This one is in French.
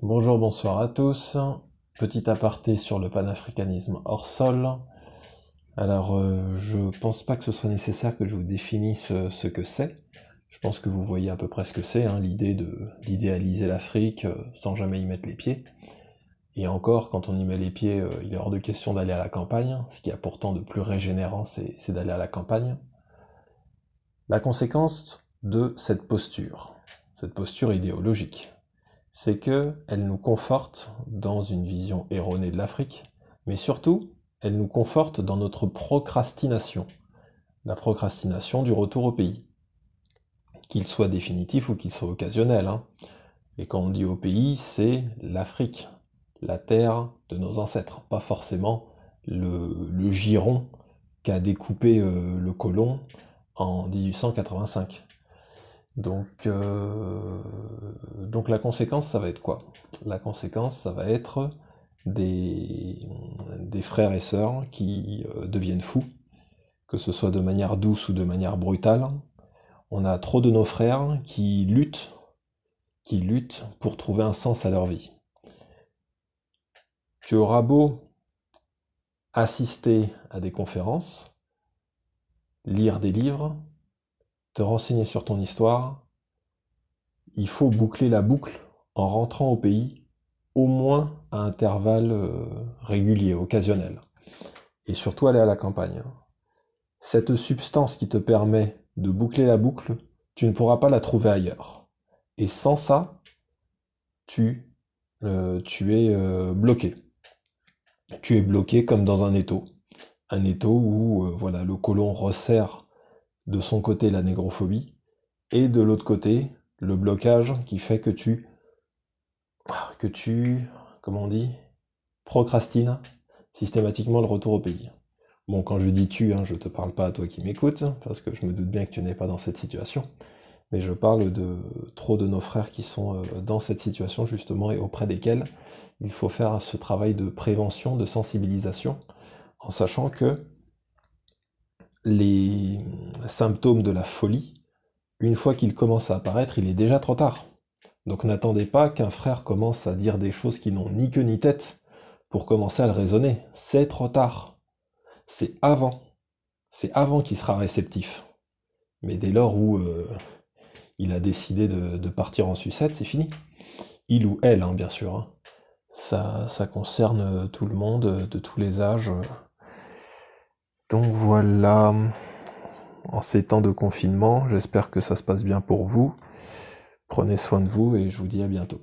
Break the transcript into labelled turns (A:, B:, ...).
A: Bonjour, bonsoir à tous. Petit aparté sur le panafricanisme hors sol. Alors, je pense pas que ce soit nécessaire que je vous définisse ce que c'est. Je pense que vous voyez à peu près ce que c'est, hein, l'idée d'idéaliser l'Afrique sans jamais y mettre les pieds. Et encore, quand on y met les pieds, il est hors de question d'aller à la campagne. Ce qu'il y a pourtant de plus régénérant, c'est d'aller à la campagne. La conséquence de cette posture idéologique, c'est qu'elle nous conforte dans une vision erronée de l'Afrique, mais surtout, elle nous conforte dans notre procrastination, la procrastination du retour au pays, qu'il soit définitif ou qu'il soit occasionnel, hein. Et quand on dit au pays, c'est l'Afrique, la terre de nos ancêtres, pas forcément le giron qu'a découpé le colon en 1885. Donc la conséquence, ça va être quoi? La conséquence, ça va être des, des frères et sœurs qui deviennent fous, que ce soit de manière douce ou de manière brutale. On a trop de nos frères qui luttent pour trouver un sens à leur vie. Tu auras beau assister à des conférences, lire des livres, te renseigner sur ton histoire, il faut boucler la boucle en rentrant au pays, au moins à intervalles réguliers, occasionnels. Et surtout aller à la campagne. Cette substance qui te permet de boucler la boucle, tu ne pourras pas la trouver ailleurs. Et sans ça, tu es bloqué. Tu es bloqué comme dans un étau. Un étau où voilà, le colon resserre de son côté la négrophobie, et de l'autre côté, le blocage qui fait que comment on dit, procrastines systématiquement le retour au pays. Bon, quand je dis tu, hein, je te parle pas à toi qui m'écoutes, parce que je me doute bien que tu n'es pas dans cette situation, mais je parle de trop de nos frères qui sont dans cette situation justement et auprès desquels il faut faire ce travail de prévention, de sensibilisation, en sachant que les symptômes de la folie, une fois qu'ils commencent à apparaître, il est déjà trop tard. Donc n'attendez pas qu'un frère commence à dire des choses qui n'ont ni queue ni tête pour commencer à le raisonner. C'est trop tard. C'est avant. C'est avant qu'il sera réceptif. Mais dès lors où il a décidé de partir en sucette, c'est fini. Il ou elle, hein, bien sûr. Hein. Ça concerne tout le monde, de tous les âges. Donc voilà, en ces temps de confinement, j'espère que ça se passe bien pour vous. Prenez soin de vous et je vous dis à bientôt.